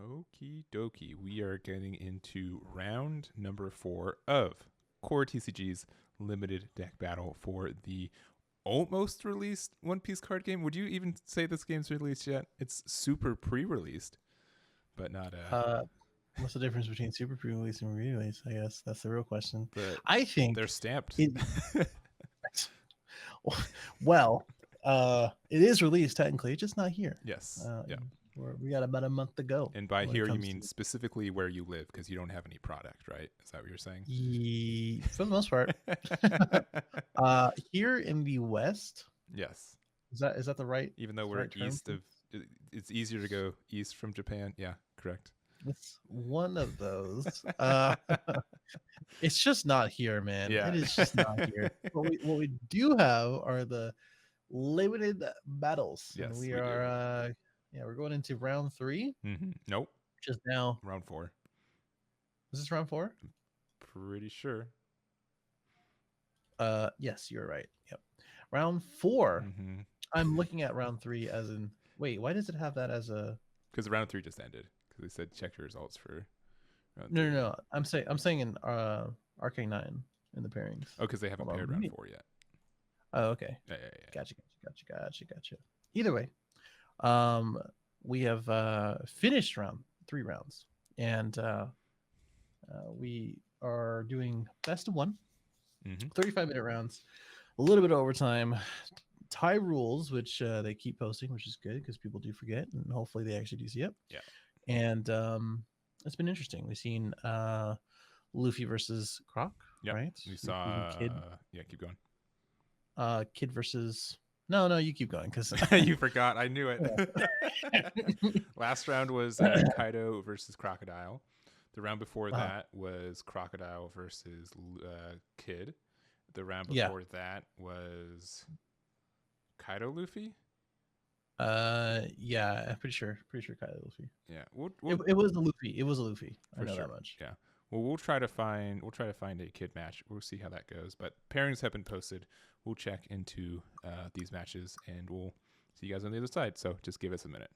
Okie dokie. We are getting into round number 4 of CoreTCG's limited deck battle for the almost released One Piece card game. Would you even say this game's released yet? It's super pre-released, but not What's the difference between super pre-release and re-release? I guess that's the real question. the I think they're stamped. it. Well, it is released technically, it's just not here. Yes. Yeah. We got about a month to go. And by when it here you comes mean specifically where you live because you don't have any product, right? Is that what you're saying? for the most part. Here in the West, Yes. is that the right? Even though we're right term? east of, it's easier to go east from Japan. Yeah, correct. It's one of those. It's just not here, man. Yeah. It is just not here. What we do have are the limited battles. Yes, And we we do. are we're going into round 3. Nope. Just now. Round 4. Is this round 4? Pretty sure. Yes, you're right. Yep. Round 4. Mm-hmm. I'm looking at round 3 as in. Wait, why does it have that as a? Because round 3 just ended. Because they said check your results for. No. I'm saying in Arcane 9 in the pairings. Oh, because they haven't paired round 4 yet. Oh, okay. Yeah. Gotcha. Either way, we have finished round 3 rounds, and we are doing best of 1, 35-minute rounds, a little bit of overtime, tie rules, which they keep posting, which is good because people do forget, and hopefully they actually do see it. Yeah. And it's been interesting. We've seen Luffy versus Croc, right? We saw Kid. Yeah, keep going. Kid versus. No, you keep going because you forgot. I knew it. Last round was Kaido versus Crocodile. The round before that was Crocodile versus Kid. The round before that was Kaido Luffy. Yeah, I'm pretty sure Kaido Luffy. Yeah, it was a Luffy. It was a Luffy. I know sure. that much. Yeah. Well, we'll try to find a kid match. We'll see how that goes. But pairings have been posted. We'll check into these matches and we'll see you guys on the other side. So just give us a minute.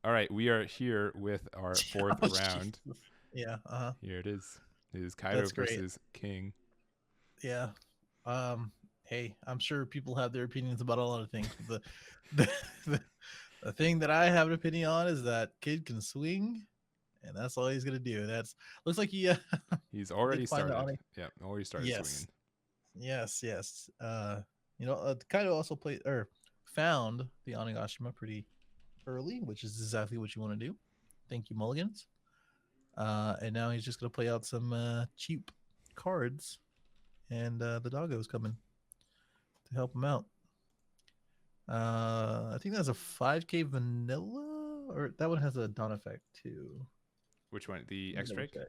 All right, we are here with our fourth Oh, round. Jesus. Yeah. Uh-huh. Here it is. It is Kaido That's great. versus King. Yeah. Um. Hey, I'm sure people have their opinions about a lot of things, but the the, the thing that I have an opinion on is that kid can swing, and that's all he's gonna do. That's looks like he He's did already find the started. Onyx. Yeah, already started Yes. swinging. Yes. Yes. Kaido also played or found the Onigashima pretty early, which is exactly what you want to do. Thank you, Mulligans. And now he's just gonna play out some cheap cards, and the doggo's coming to help him out. I think that's a 5K vanilla, or that one has a Dawn effect too. Which one? The Let me X double Drake? check.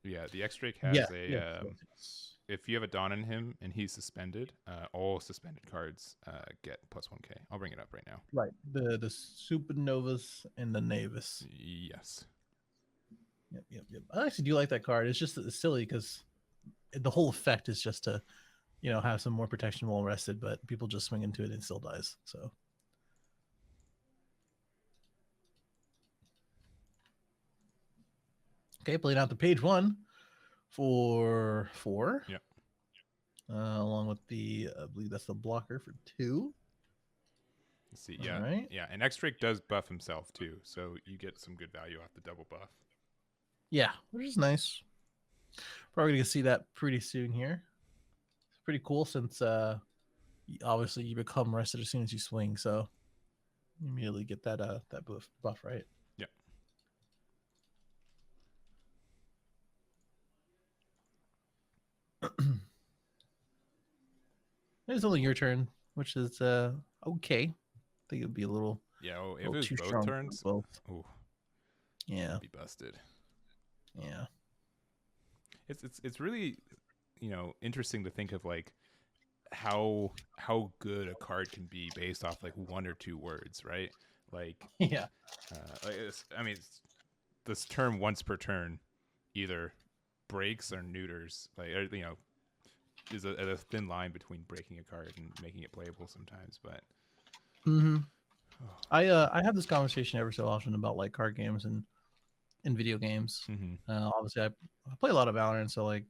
Yeah, the X Drake Yeah, has a. yes, yes, yes. If you have a Dawn in him and he's suspended, all suspended cards get plus 1K. I'll bring it up right now. Right. The Supernovas and the Navis. Yes. Yep, yep, yep. I actually do like that card. It's just silly because the whole effect is just to, have some more protection while rested, but people just swing into it and it still dies. So okay, playing out the page one for 4. Yep. Along with the, I believe that's the blocker for 2. Let's see. All Yeah. right. Yeah. And X Drake does buff himself too. So you get some good value off the double buff. Yeah, which is nice. Probably gonna see that pretty soon here. It's pretty cool since obviously you become rested as soon as you swing, so you immediately get that buff, right? Yep. It's only your turn, which is okay. I think it would be a little, Yeah. Oh, if it little was too both strong for turns, both. oh, Yeah, be busted. yeah, It's really, interesting to think of like how good a card can be based off like one or two words, right? Like, yeah, this term once per turn either breaks or neuters, like, is a thin line between breaking a card and making it playable sometimes. But hmm oh, I have this conversation every so often about like card games and video games. mm-hmm. Obviously, I play a lot of Valorant, so like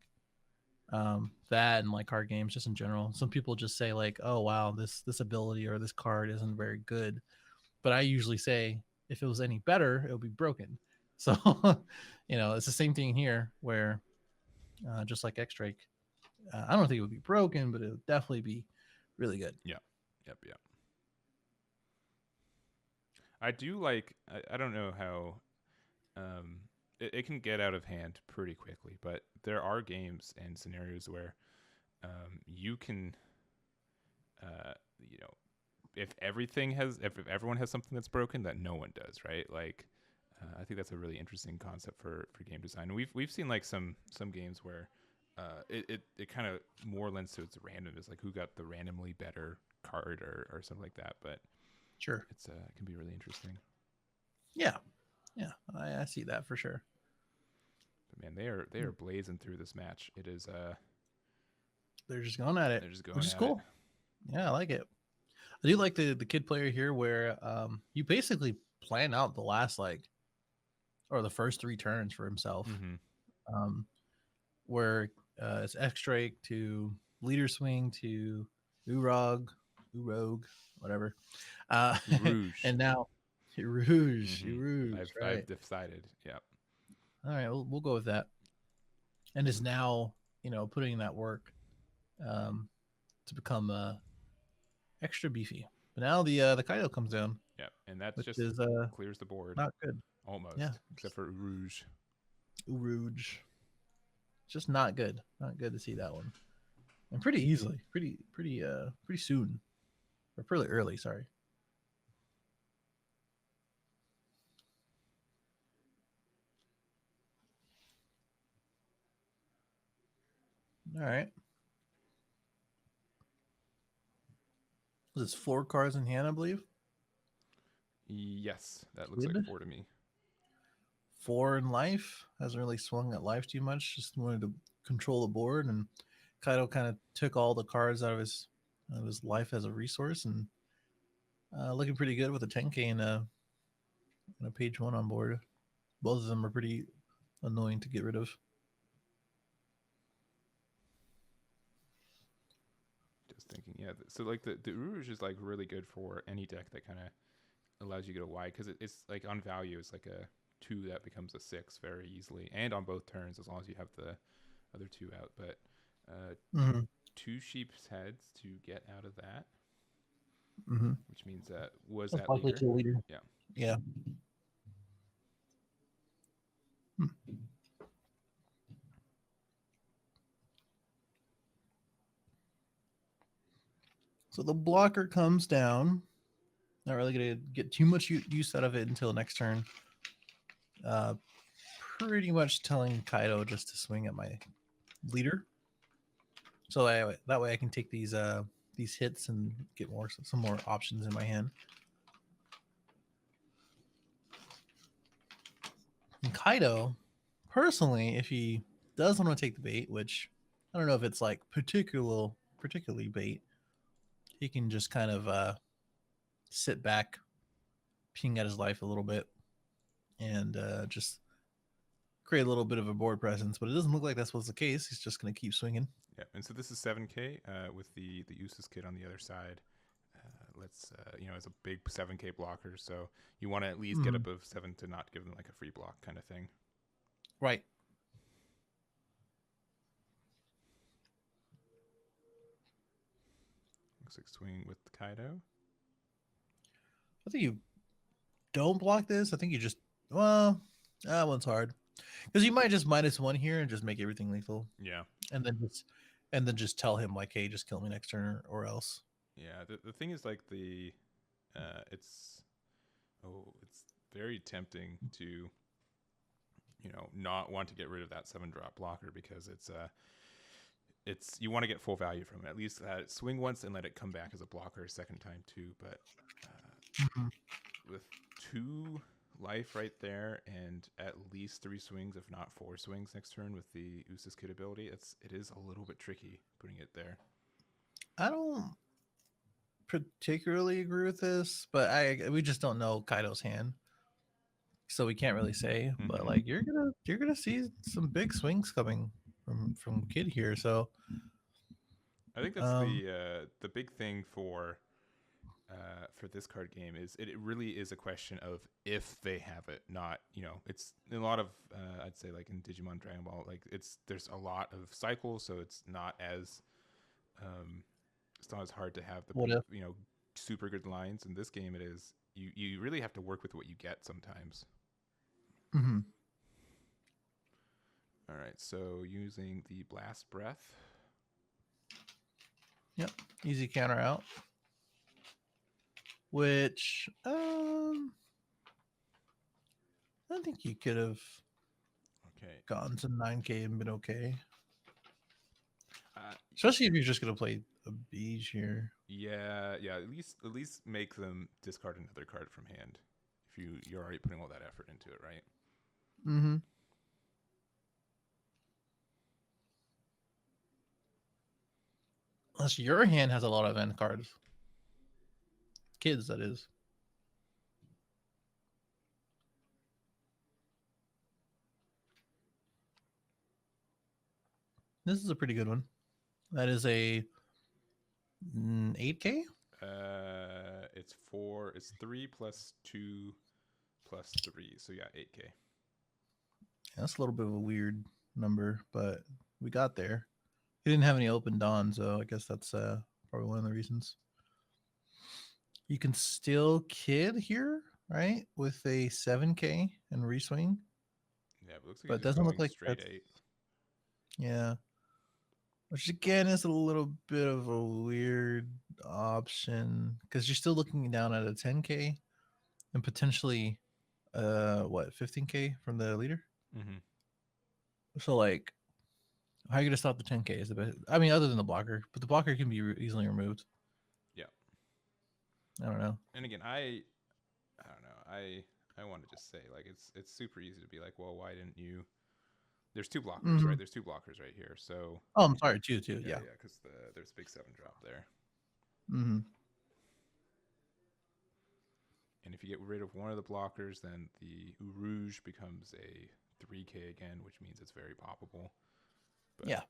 that and like card games just in general. Some people just say like, "Oh wow, this ability or this card isn't very good," but I usually say if it was any better, it would be broken. So, it's the same thing here where just like X Drake, I don't think it would be broken, but it would definitely be really good. Yeah, yep, yep. I do like. I don't know how. It can get out of hand pretty quickly, but there are games and scenarios where you can, uh, you know, if everyone has something that's broken that no one does, right? Like, I think that's a really interesting concept for game design. We've seen like some games where it kind of more lends to its randomness, like who got the randomly better card or something like that. But Sure. it can be really interesting. Yeah. Yeah. I see that for sure. But man, they are blazing through this match. It is They're just going at it, they're just going which is at it. cool. Yeah, I like it. I do like the kid player here where you basically plan out the last or the first 3 turns for himself. Mm-hmm. Um, where it's X Drake to leader swing to Urog, whatever. Rouge. And now Rouge, Mm-hmm. Rouge, I've right? decided. Yeah. All right, we'll go with that. And is now putting in that work um, to become extra beefy. But now the Kaido comes down, Yeah. And that's which just is clears the board not good. Yeah, almost, except for Rouge. Rouge, just not good. Not good to see that one. And pretty easily, pretty soon, or pretty early. Sorry. All right. Was this 4 cards in hand, I believe? Yes, that looks like Kid? 4 to me. 4 in life. Hasn't really swung at life too much. Just wanted to control the board, and Kaido kind of took all the cards out of his life as a resource and Looking pretty good with a 10k and a page one on board. Both of them are pretty annoying to get rid of. Just thinking, yeah. So like the Rouge is like really good for any deck that kind of allows you to go wide because it's like on value it's like a 2 that becomes a 6 very easily, and on both turns as long as you have the other 2 out. But uh, Mm-hmm. 2 sheep's heads to get out of that, Mm-hmm. which means that was Most that likely leader. to a leader. Yeah. Yeah. Hmm. So the blocker comes down. Not really going to get too much use out of it until next turn. Uh, Pretty much telling Kaido just to swing at my leader. So that way I can take these hits and get some more options in my hand. And Kaido, personally, if he does want to take the bait, which I don't know if it's like particularly bait, he can just kind of sit back, ping at his life a little bit, and just create a little bit of a board presence. But it doesn't look like that's what's the case. He's just going to keep swinging. Yeah, and so this is 7K with the Usus kit on the other side. Let's it's a big 7K blocker, so you want to at least get Mm, above 7 to not give them like a free block kind of thing. right. Looks like swing with Kaido. I think you don't block this. I think you just well, that one's hard because you might just -1 here and just make everything lethal, Yeah, and then just tell him like, hey, just kill me next turn or else. yeah. The thing is like it's very tempting to not want to get rid of that 7-drop blocker because it's you want to get full value from it. At least swing once and let it come back as a blocker a second time too. But Mhm. with 2 life right there and at least 3 swings, if not 4 swings next turn with the Usus kit ability, it is a little bit tricky putting it there. I don't particularly agree with this, but we just don't know Kaido's hand, so we can't really say. But Mm-hmm. like you're gonna see some big swings coming from Kid here. So I think that's um, the big thing for this card game is it really is a question of if they have it, not it's a lot of I'd say like in Digimon Dragon Ball, like there's a lot of cycles, so um, it's not as hard to have the what big if? super good lines. In this game, it is you really have to work with what you get sometimes. Mm-hmm. All right, so using the blast breath. Yep, easy counter out. Which I think you could have Okay. gotten to 9k and been okay. Uh, Especially if you're just gonna play a beach here. yeah. At least make them discard another card from hand. If you're already putting all that effort into it, right? Mm-hmm. Unless your hand has a lot of end cards. Kids, that is. This is a pretty good one. That is a 8k. It's 4. It's 3 plus 2 plus 3. So yeah, 8K. Yeah, that's a little bit of a weird number, but we got there. He didn't have any open dawn, so I guess that's probably one of the reasons. You can still kid here, right? With a 7k and reswing. Yeah, but it looks like But he's it just doesn't look going like straight that's 8. yeah. Which again is a little bit of a weird option because you're still looking down at a 10k and potentially 15k from the leader. Mm-hmm. So like how are you gonna stop the 10k is the best. I mean, other than the blocker, but the blocker can be easily removed. Yeah. I don't know. And again, I don't know. I want to just say like it's super easy to be like, well, why didn't you? There's 2 blockers, Mm-hmm. right? There's 2 blockers right here. So Oh, I'm sorry. Too. yeah, Yeah. yeah, because there's a big 7-drop there. Mm-hmm. you get rid of one of the blockers, then the Rouge becomes a 3K again, which means it's very poppable. But Yeah.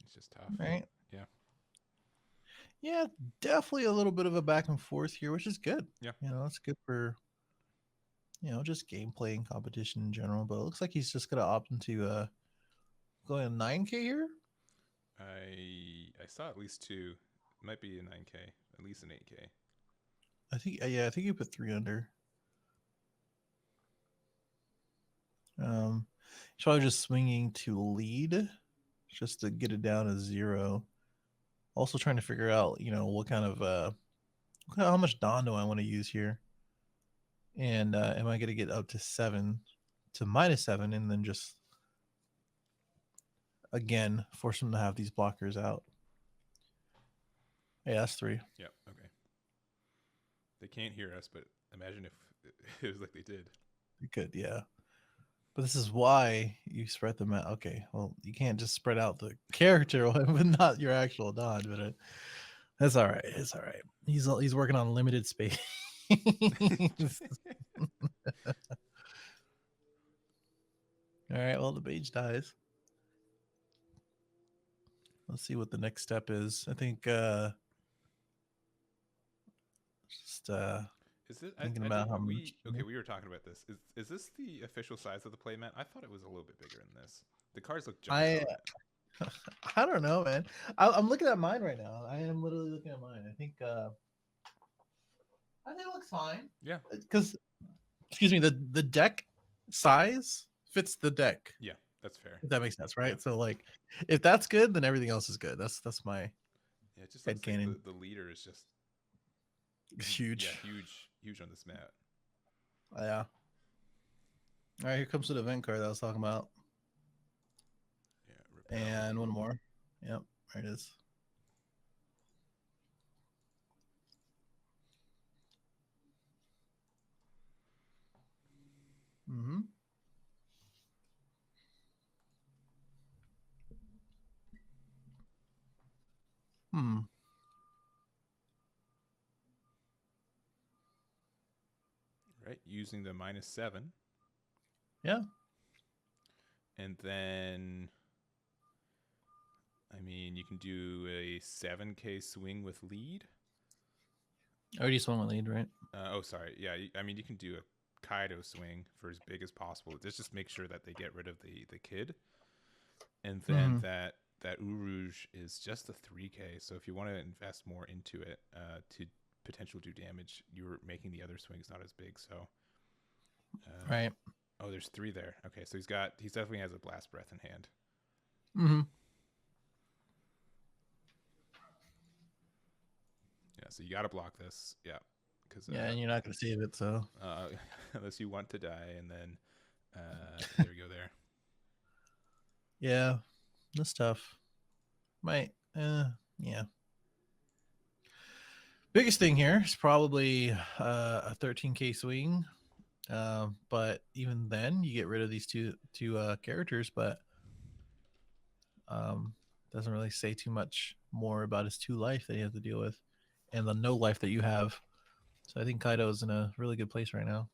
it's just tough. Right. Yeah. Yeah, definitely a little bit of a back and forth here, which is good. Yeah. It's good for just gameplay and competition in general. But it looks like he's just gonna opt into going 9K here. I saw at least two. It might be a 9K, at least an 8K. I think he put 3 under. He's probably just swinging to lead, just to get it down to 0. Also trying to figure out, what kind of how much Don do I want to use here, and am I going to get up to 7 to -7, and then just again force him to have these blockers out. Yeah, that's 3. Yep. Okay. They can't hear us, but imagine if it was like they did. Good, yeah. But this is why you spread them out. Okay, well, you can't just spread out the character one, but not your actual Don. But that's all right. It's all right. He's working on limited space. All right. Well, the beige dies. Let's see what the next step is. I think just Is it? thinking I about did. how much. We were talking about this. Is this the official size of the playmat? I thought it was a little bit bigger than this. The cards look just. I don't know, man. I'm looking at mine right now. I am literally looking at mine. I think it looks fine. Yeah. Because, excuse me, the deck size fits the deck. Yeah, that's fair. If that makes sense, right? Yeah. So like, if that's good, then everything else is good. That's my Yeah. It just head looks like canon. the leader is just Huge. Yeah, huge on this mat. Yeah. All right, here comes the event card that I was talking about. Yeah. And one more. Yep, there it is. Mm-hmm. Hmm. Right, using the -7. Yeah. And then, I mean, you can do a 7K swing with lead. I already swung my lead, right? Oh, sorry. Yeah, I mean, you can do a Kaido swing for as big as possible. Just make sure that they get rid of the kid. And then that Urouge is just a 3K. So if you want to invest more into it to potential do damage, you're making the other swings not as big. So, right. Oh, there's 3 there. Okay, so he definitely has a blast breath in hand. Mm-hmm. Yeah, so you got to block this. Yeah, because and you're not gonna save it, so unless you want to die, and then there we go. There. Yeah, that's tough. Yeah. Biggest thing here is probably a 13K swing. But even then, you get rid of these two characters, but doesn't really say too much more about his 2 life that he has to deal with, and the no life that you have. So I think Kaido is in a really good place right now.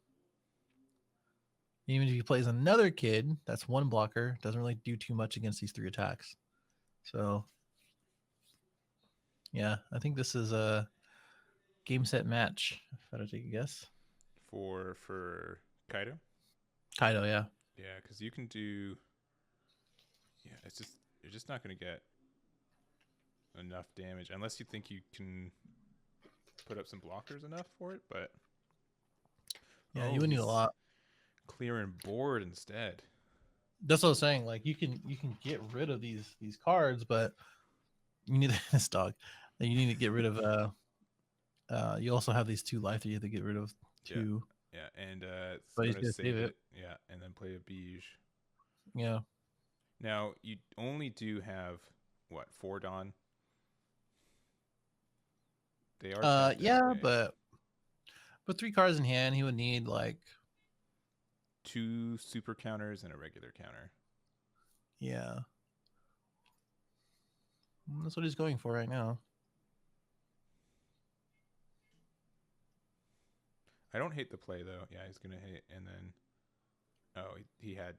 Even if he plays another kid, that's 1 blocker, doesn't really do too much against these 3 attacks. So yeah, I think this is a game set match. If I had to take a guess. For Kaido. Kaido, yeah. Yeah, because you can do. Yeah, you're just not going to get enough damage unless you think you can put up some blockers enough for it. But yeah, you would need a lot. Clearing board instead. That's what I was saying. Like you can get rid of these cards, but you need this dog. You need to get rid of. You also have these 2 life that you have to get rid of too. Yeah, and it's but he's gonna gonna save it. Yeah, and then play a Beige. Yeah. Now you only do have what 4 Dawn. They are. Yeah, but 3 cards in hand, he would need like 2 super counters and a regular counter. Yeah. That's what he's going for right now. I don't hate the play though. Yeah, he's gonna hit, and then he had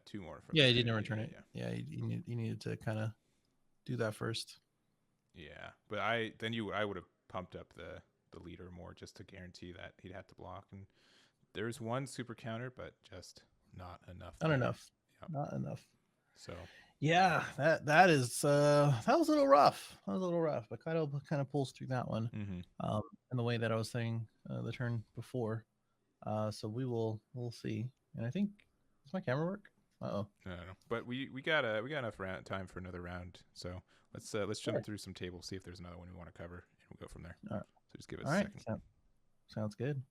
2 more from Yeah, he there. didn't Yeah, return yeah, it. yeah. Yeah, he needed to kind of do that first. Yeah, but I would have pumped up the leader more just to guarantee that he'd have to block. And there's one super counter, but just not enough Not there. enough. Yep. Not enough. So Yeah, that is that was a little rough. That was a little rough, but Kaido kind of pulls through that one. mm-hmm. In the way that I was saying the turn before. So we'll see. And I think does my camera work? Oh, I don't know, but we got enough time for another round. So let's jump sure. through some tables, see if there's another one we want to cover, and we'll go from there. All right. So just give us All a right. second. Sounds good.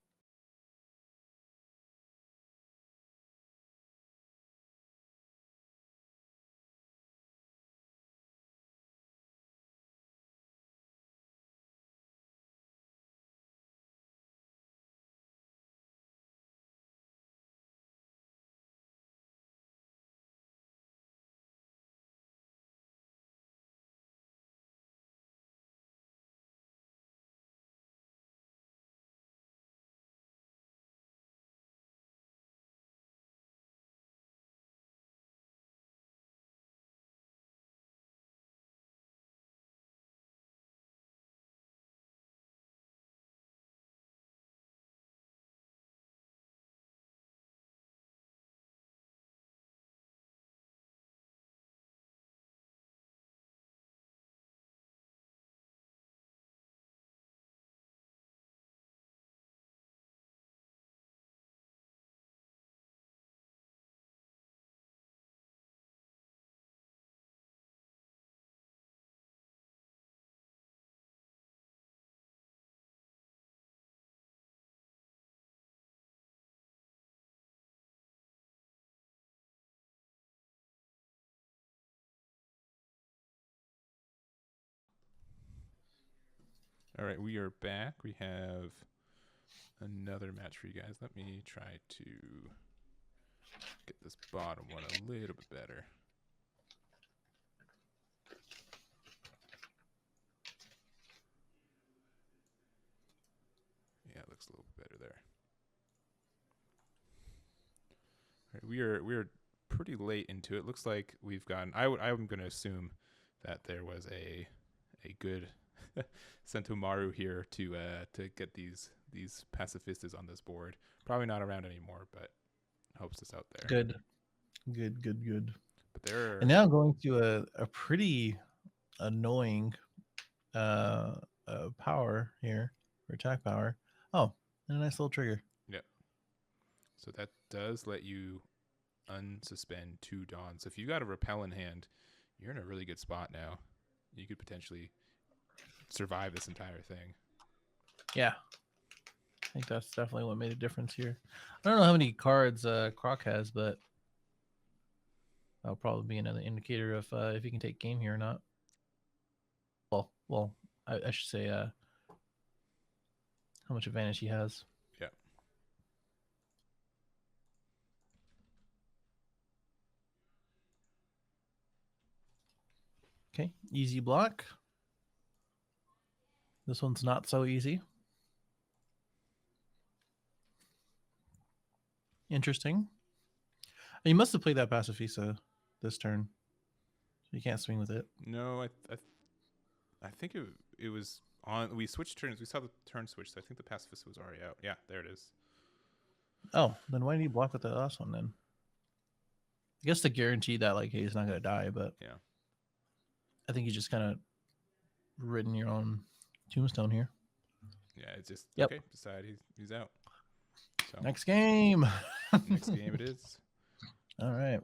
All right, we are back. We have another match for you guys. Let me try to get this bottom one a little bit better. Yeah, it looks a little bit better there. All right, we are pretty late into it. Looks like we've gotten. I'm going to assume that there was a good Sentomaru here to get these pacifistas on this board. Probably not around anymore, but helps us out there. Good. Good. But there are, And now going to a pretty annoying power here for attack power. Oh, and a nice little trigger. yep. So that does let you unsuspend 2 Dawns. So if you got a repel in hand, you're in a really good spot now. You could potentially survive this entire thing. Yeah. I think that's definitely what made a difference here. I don't know how many cards Croc has, but that'll probably be another indicator of if he can take game here or not. Well, I should say how much advantage he has. Yeah. Okay, easy block. This one's not so easy. Interesting. You must have played that Pacifista this turn. So you can't swing with it. No, I think it was on. We switched turns. We saw the turn switch. So I think the pacifist was already out. Yeah, there it is. Oh, then why did you block with the last one then? I guess to guarantee that like hey, he's not gonna die, but Yeah. I think you just kind of written your own tombstone here. Yeah, it's just Yep. okay. Decide he's out. So Next game. next game it is. All right.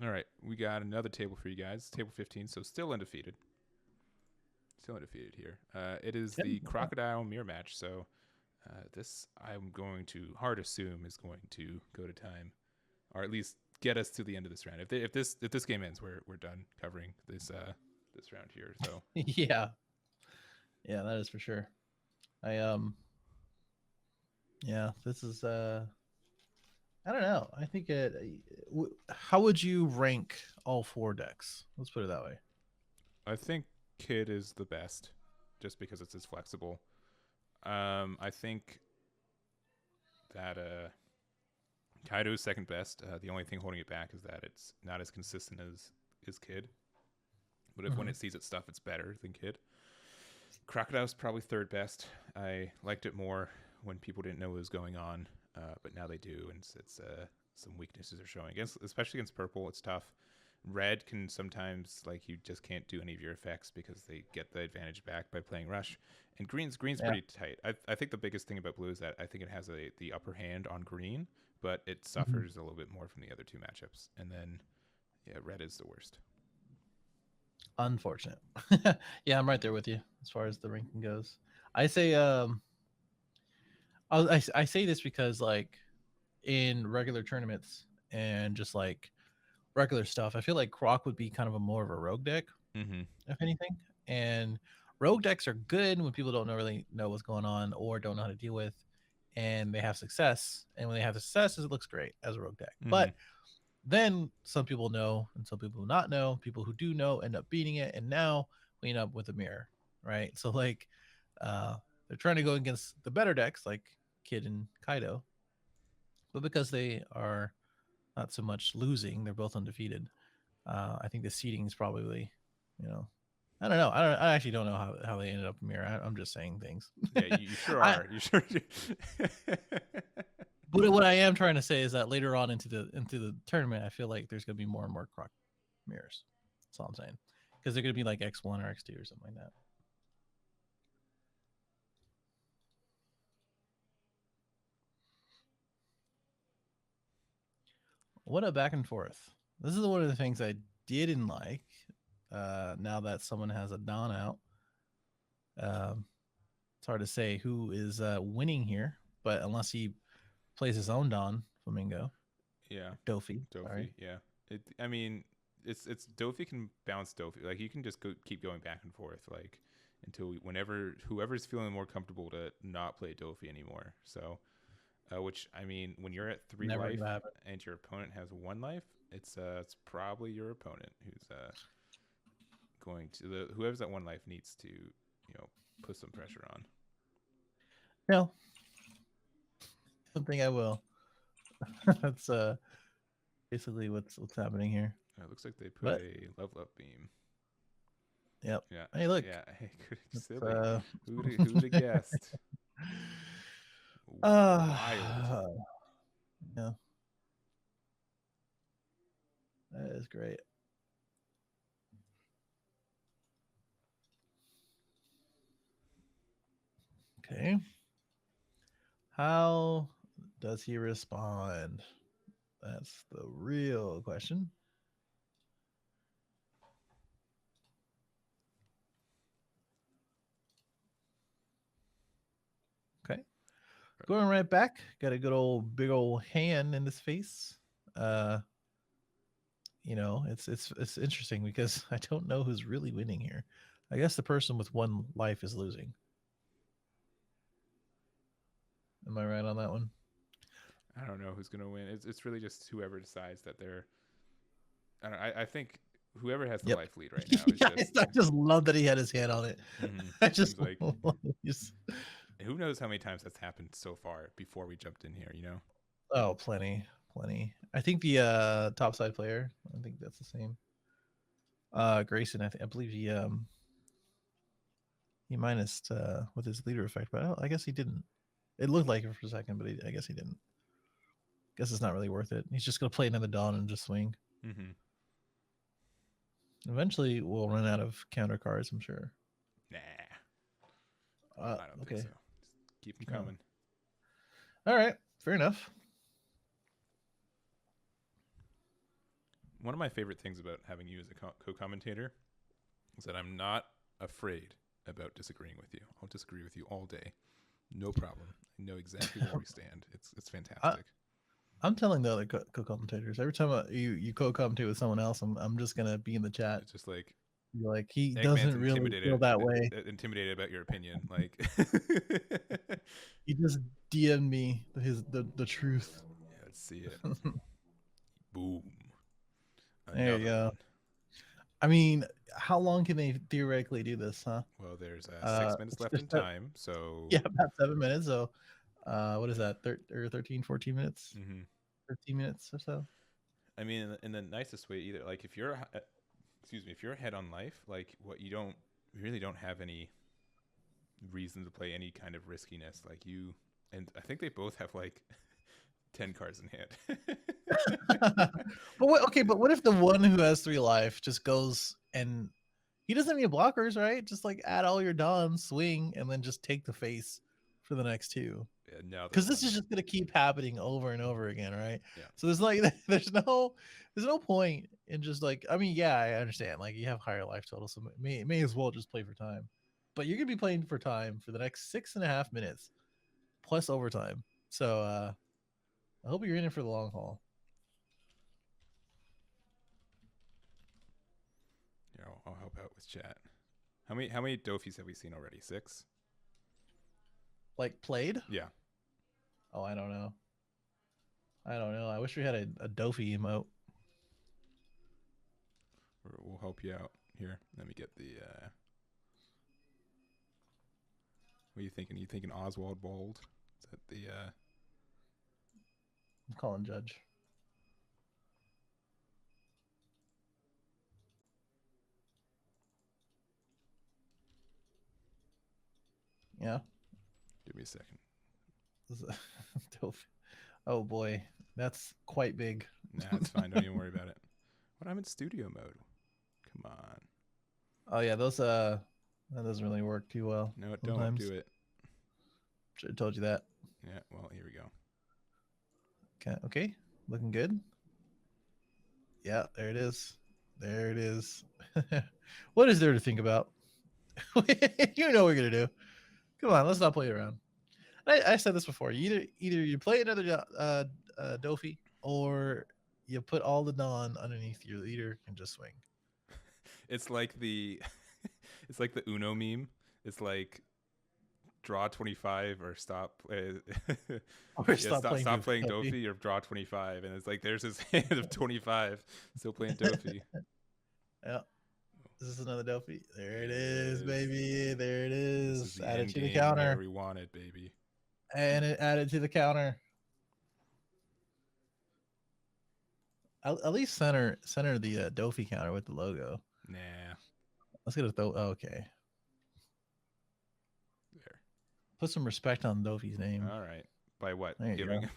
All right, we got another table for you guys. Table 15, so still undefeated. Still undefeated here. It is the Yeah. Crocodile Mirror match. So this, I'm going to hard assume, is going to go to time, or at least get us to the end of this round. If this game ends, we're done covering this round here. So Yeah. Yeah, that is for sure. I Yeah, this is I don't know. I think how would you rank all four decks? Let's put it that way. I think Kid is the best, just because it's as flexible. I think that Kaido is second best. The only thing holding it back is that it's not as consistent as Kid. But if when Mhm. it sees its stuff, it's better than Kid. Crocodile's probably third best. I liked it more when people didn't know what was going on, but now they do, and it's some weaknesses are showing. Especially against purple, it's tough. Red can sometimes, like, you just can't do any of your effects because they get the advantage back by playing rush. And green's Yeah. pretty tight. I think the biggest thing about blue is that I think it has the upper hand on green, but it Mhm. suffers a little bit more from the other two matchups. And then yeah, red is the worst. Unfortunate. Yeah, I'm right there with you as far as the ranking goes. I say I say this because like in regular tournaments and just like regular stuff, I feel like Croc would be kind of a more of a rogue deck, Mm-hmm. if anything. And rogue decks are good when people don't really know what's going on or don't know how to deal with, and they have success. And when they have the success, it looks great as a rogue deck. Mm-hmm. But then some people know and some people not know. People who do know end up beating it, and now we end up with a mirror, right? So like, uh, they're trying to go against the better decks like Kid and Kaido, but because they are not so much losing, they're both undefeated. I think the seeding is probably, you know, I don't know. I actually don't know how they ended up in mirror. I'm just saying things. Yeah, you sure I are. You sure do. But what I am trying to say is that later on into the tournament, I feel like there's going to be more and more croc mirrors. That's all I'm saying. Because they're going to be like X1 or X2 or something like that. What a back and forth. This is one of the things I didn't like. Now that someone has a Don out, um, it's hard to say who is winning here. But unless he plays his own Don Flamingo Yeah, or Dofi, sorry. Dofi. Yeah, I mean, it's Dofi can bounce Dofi. Like, you can just keep going back and forth, like, until whenever whoever's feeling more comfortable to not play Dofi anymore. So, which, I mean, when you're at three Never life gonna happen. and your opponent has one life, it's probably your opponent who's going to the whoever's at one life needs to put some pressure on. No, something I will. That's basically what's happening here. It looks like they put But a level up beam. yep. Yeah, Hey, look. yeah. Hey, It's, silly. Who'd have guessed? Wild. uh, yeah, that is great. Okay. How does he respond? That's the real question. Okay. Going right back. Got a good old big old hand in his face. Uh, it's interesting because I don't know who's really winning here. I guess the person with one life is losing. Am I right on that one? I don't know who's gonna win. It's really just whoever decides that they're. I think whoever has the Yep. life lead right now is Yeah, just. I just love that he had his hand on it. I just Seems like just who knows how many times that's happened so far before we jumped in here. oh, plenty, plenty. I think the top side player. I think that's the same. Grayson. I believe he minused with his leader effect, but I guess he didn't. It looked like it for a second, but I guess he didn't. Guess it's not really worth it. He's just gonna play another Dawn and just swing. Mm-hmm. Eventually, we'll run out of counter cards. I'm sure. Nah, I don't think Okay. so. Just keep them No. coming. All right. Fair enough. One of my favorite things about having you as a co-commentator is that I'm not afraid about disagreeing with you. I'll disagree with you all day, no problem. I know exactly where we stand. It's I, fantastic. I'm telling the other co-commentators every time you co-commentate with someone else, I'm just gonna be in the chat. It's just like Be like, he Eggman's doesn't really feel that way. intimidated about your opinion. Like, He just DM'd me the truth. yeah, let's see it. Boom. There Another you go. one. I mean, how long can they theoretically do this, huh? Well, there's 6 minutes left in time, so yeah, about 7 minutes. So, what is that? 13, 14 minutes, mm-hmm. 13 minutes or so. I mean, in the nicest way, either. Like, if you're, excuse me, if you're ahead on life, like, what you really don't have any reason to play any kind of riskiness. Like you, and I think they both have like 10 cards in hand. But what if the one who has 3 life just goes and he doesn't need blockers, right? Just like add all your dons, swing, and then just take the face for the next 2. Yeah, no, Because this is just gonna keep happening over and over again, right? Yeah. So there's like there's no point in just like, I mean, yeah, I understand. Like you have higher life total, so may as well just play for time. But you're gonna be playing for time for the next 6.5 minutes plus overtime. So I hope you're in it for the long haul. Yeah, I'll help out with chat. How many Dofis have we seen already? 6? Like played? Yeah. Oh, I don't know. I wish we had a Dofi emote. We'll help you out here. Let me get the. What are you thinking? You thinking Oswald Bold? Is that the? I'm calling Judge. Yeah. Give me a second. Oh boy, that's quite big. Nah, it's fine. Don't even worry about it. What? I'm in studio mode. Come on. Oh yeah, those that doesn't really work too well. No, it don't do it. Should have told you that. Yeah. Well, here we go. Okay. Looking good. Yeah, there it is. There it is. What is there to think about? You know what we're gonna do. Come on, let's not play around. I said this before. Either you play another Dofi or you put all the Don underneath your leader and just swing. It's like the it's like the Uno meme. It's like draw 25 or stop stop playing Dofi or draw 25, and it's like there's his hand of 25 still playing Dofi. Yeah. Is this another Dofi? There it is, baby. There it is. Add it to the counter. We want it, baby. And it added to the counter. At least center the Dofi counter with the logo. Nah. Let's get a okay. There. Put some respect on Dofi's name. All right. By what? Giving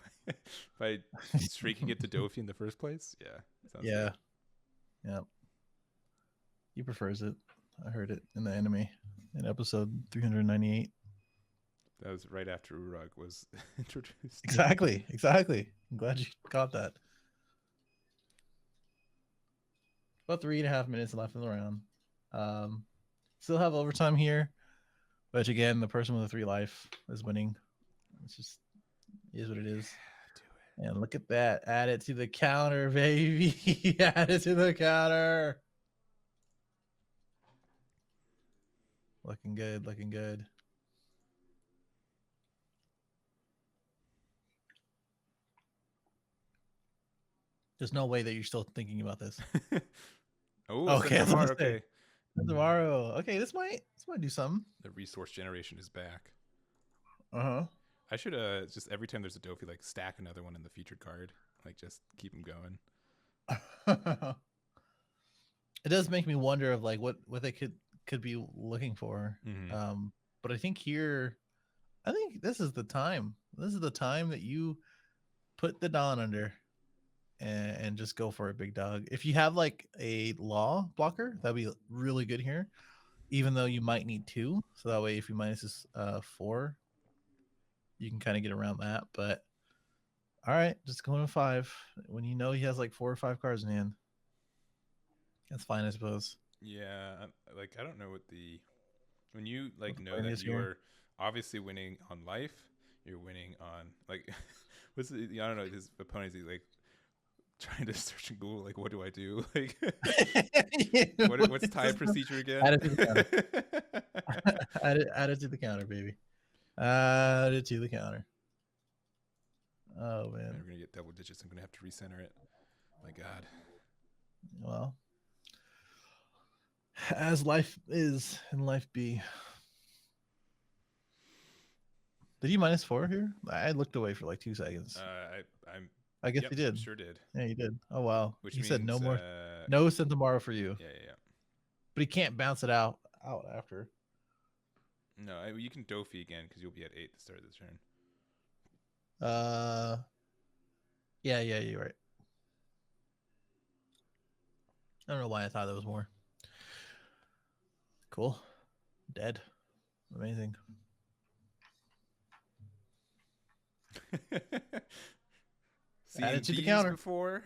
by streaking it to Dofi in the first place? Yeah. Yeah. Good. Yep. He prefers it. I heard it in the anime in episode 398. That was right after Urag was introduced. Exactly. I'm glad you caught that. About 3.5 minutes left in the round. Still have overtime here, but again, the person with the 3 life is winning. It's just is what it is. Do it. And look at that! Add it to the counter, baby. Add it to the counter. Looking good. Looking good. There's no way that you're still thinking about this. Oh, okay. Okay. Tomorrow. Okay, this might do something. The resource generation is back. Uh-huh. I should just every time there's a Dofi, like stack another one in the featured card. Like just keep them going. It does make me wonder of like what they could be looking for. Mm-hmm. But I think this is the time. This is the time that you put the Don under and just go for a big dog. If you have like a law blocker, that'd be really good here, even though you might need 2. So that way, if you minus this 4, you can kind of get around that. But all right, just going to 5 when you know he has like 4 or 5 cards in hand. That's fine, I suppose. Yeah, like I don't know what the when you What like the know point that is here. you're obviously winning on life, you're winning on like what's the, I don't know his opponents he's like trying to search in Google like what do I do like what's time procedure again? Add it to the counter. Add it to the counter, baby. Add it to the counter. Oh Man, man. we're gonna get double digits. I'm gonna have to recenter it. My God. Well, as life is and life be. Did you -4 here? I looked away for like 2 seconds. I'm I guess yep you did. sure did. Yeah, you did. Oh wow. Which He said no means more, no Sentomaro for you, yeah yeah yeah. but he can't bounce it out after. No, you can Dofi again because you'll be at 8 to start the turn. Uh, yeah, you're right. I don't know why I thought there was more. Cool. Dead. Amazing. Add Seen it to the these counter. before?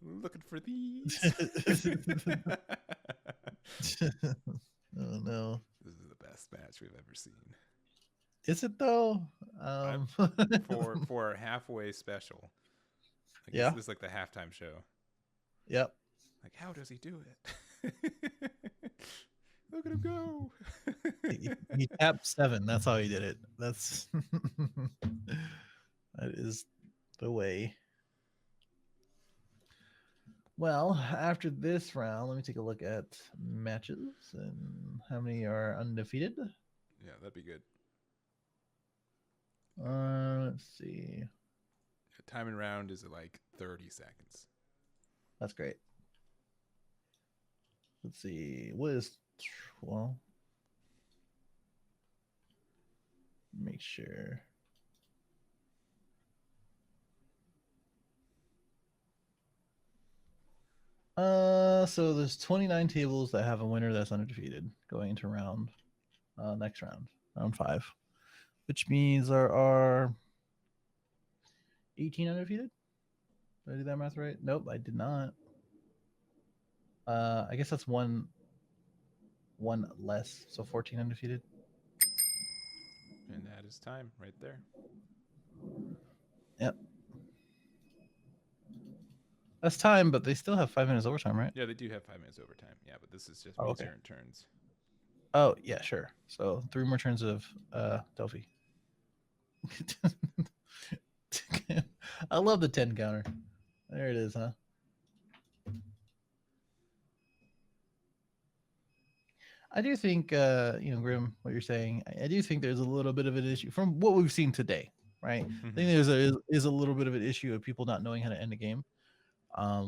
Looking for these. Oh no. This is the best match we've ever seen. Is it though? I, for halfway special. Like Yeah. this is like the halftime show. Yep. Like how does he do it? Look at him go. He tapped 7. That's how he did it. That's that is the way. Well, after this round, let me take a look at matches and how many are undefeated. Yeah, that'd be good. Let's see. Time and round is like 30 seconds. That's great. Let's see. What is, well, make sure. So there's 29 tables that have a winner that's undefeated going into next round 5, which means there are 18 undefeated. Did I do that math right? Nope, I did not. I guess that's one less, so 14 undefeated. And that is time right there. Yep. That's time, but they still have 5 minutes overtime, right? Yeah, they do have 5 minutes overtime. Yeah, but this is just Oh, means okay. you're in turns. Oh, yeah, sure. So 3 more turns of Delphi. I love the 10 counter. There it is, huh? I do think, Grim, what you're saying, I do think there's a little bit of an issue from what we've seen today, right? I think there's a little bit of an issue of people not knowing how to end a game,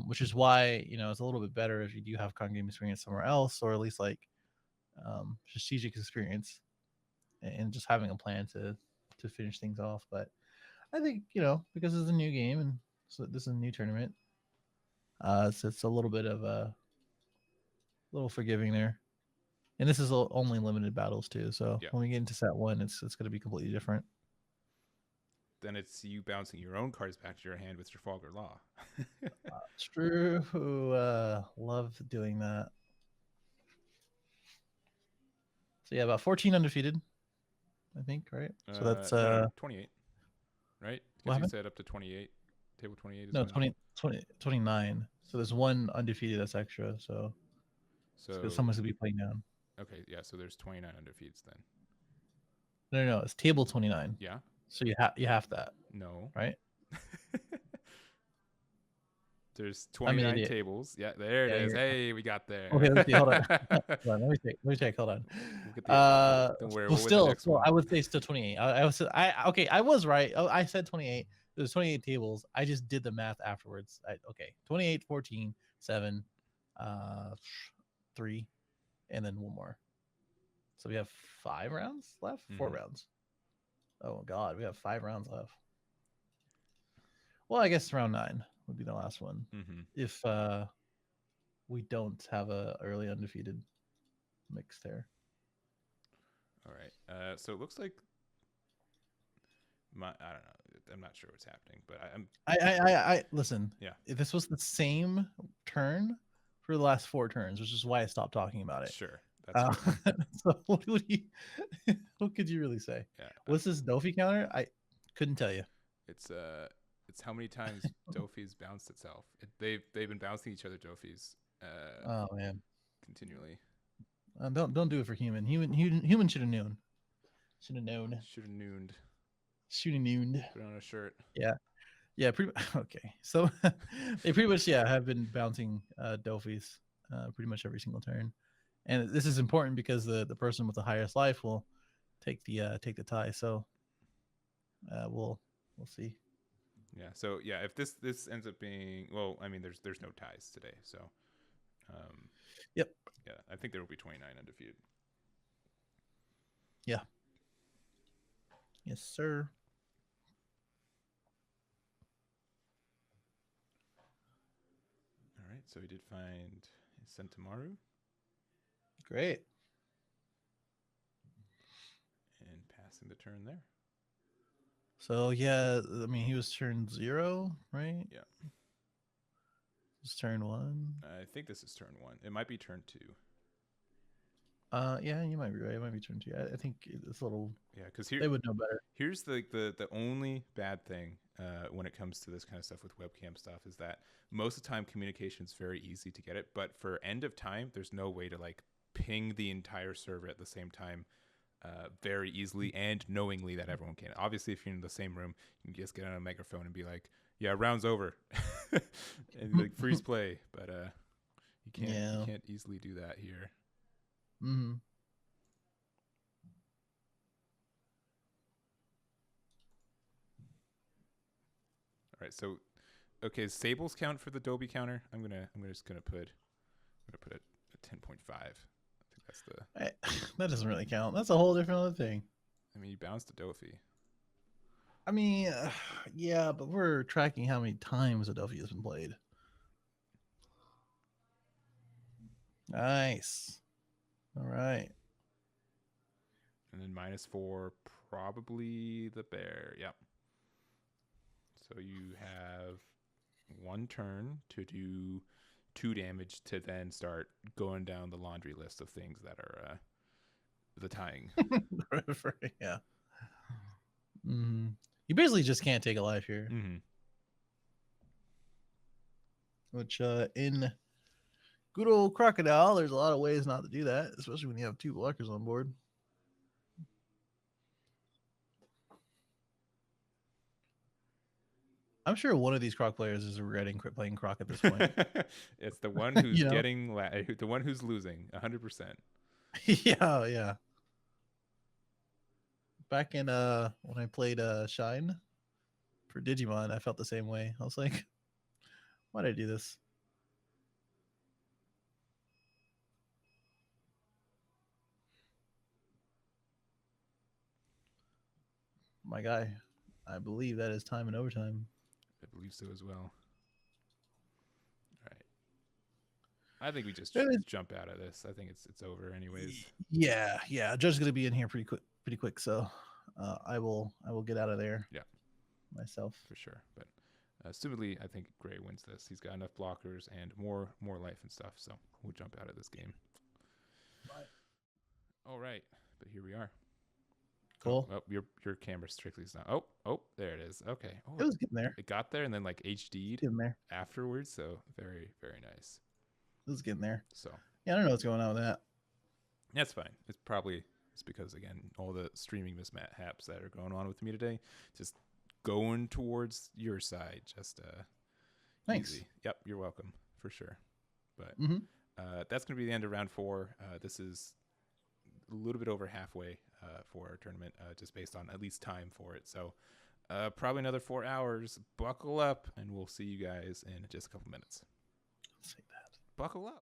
which is why, it's a little bit better if you do have con game experience somewhere else, or at least like strategic experience and just having a plan to finish things off. But I think, because it's a new game and so this is a new tournament, so it's a little bit of a little forgiving there. And this is only limited battles too. So Yeah. when we get into set 1, it's going to be completely different. Then it's you bouncing your own cards back to your hand with Trafalgar Law. It's true. Love doing that. So yeah, about 14 undefeated, I think, right? So that's no, 28, right? what Because you happened? said up to 28. Table 28 is No, when. 29. So there's one undefeated that's extra. So So someone's gonna be playing down. okay, yeah. So there's 29 undefeats then. No, it's table 29. Yeah. So you have that, No. right? There's I'm an 29 idiot. tables. Yeah, there it Yeah, is. you're Hey, we got there. okay. Let's see. Hold on. Hold on. Let me check. Hold on. We'll get the. Don't worry, Well, we'll win the next still, one. I would say still 28. I was right. Oh, I said 28. There's 28 tables. I just did the math afterwards. Okay, 28, 14, 7, 3, and then one more. So we have 5 rounds left. 4 rounds. Oh God, we have 5 rounds left. Well, I guess round 9 would be the last one if we don't have a early undefeated mix there. All right. So it looks like I don't know. I'm not sure what's happening, but I'm I listen. yeah, This was the same turn for the last 4 turns, which is why I stopped talking about it. sure. That's fair. So what do you, what could you really say? Yeah, What's this Dofi counter? I couldn't tell you. it's it's how many times Dofi's bounced itself. They've been bouncing each other Dofi's Oh man, continually. don't do it for human. Human should have known. Should have known. Should have nooned. Should have known. Put on a shirt. Yeah, yeah. Pretty okay. So they pretty much have been bouncing Dofi's pretty much every single turn, and this is important because the person with the highest life will take the tie. So we'll see. Yeah. So yeah, if this ends up being well, I mean, there's no ties today, so Yep. yeah, I think there will be 29 undefeated. Yeah. Yes, sir. All right. So we did find Sentamaru Great. and passing the turn there. So yeah, I mean he was turn 0, right? Yeah. It's turn 1. I think this is turn 1. It might be turn 2. Yeah, you might be right. It might be turn 2. I think it's a little. Yeah, because They would know better. here's the only bad thing when it comes to this kind of stuff with webcam stuff is that most of the time communication is very easy to get it, but for end of time, there's no way to like ping the entire server at the same time very easily and knowingly that everyone can. Obviously, if you're in the same room, you can just get on a microphone and be like, "Yeah, round's over," and like freeze play. But you can't easily do that here. Mm-hmm. All right, so okay, Sable's count for the Dobie counter. I'm just gonna put it at 10.5. I think that's the. That doesn't really count. That's a whole different other thing. I mean, you bounced a Dofi. I mean, yeah, but we're tracking how many times Adobe has been played. Nice. All right. And then -4, probably the bear. Yep. So you have 1 turn to do 2 damage to then start going down the laundry list of things that are the tying. Yeah. Mm-hmm. You basically just can't take a life here. Mm-hmm. Which in good old Crocodile, there's a lot of ways not to do that, especially when you have 2 blockers on board. I'm sure one of these Croc players is regretting quit playing Croc at this point. It's the one who's You know? getting the one who's losing 100%. Yeah. Back in when I played Shine for Digimon, I felt the same way. I was like, why did I do this? My guy, I believe that is time and overtime. I believe so as well. All right. I think we just jump out of this. I think it's over anyways. Yeah. Judge is gonna be in here pretty quick. So I will get out of there. Yeah. Myself for sure. But assumedly, I think Gray wins this. He's got enough blockers and more life and stuff. So we'll jump out of this game. Right. All right, but here we are. Cool. Oh, your camera strictly is not. Oh, there it is. Okay. Oh, it was getting there. It got there and then like HD'd getting there afterwards. So very, very nice. It was getting there. So yeah, I don't know what's going on with that. That's fine. It's because again, all the streaming mishaps that are going on with me today, just going towards your side. Just thanks. Easy. Yep, you're welcome for sure. But that's going to be the end of round 4. This is a little bit over halfway for our tournament, just based on at least time for it. So probably another 4 hours. Buckle up, and we'll see you guys in just a couple minutes. I'll say that. Buckle up.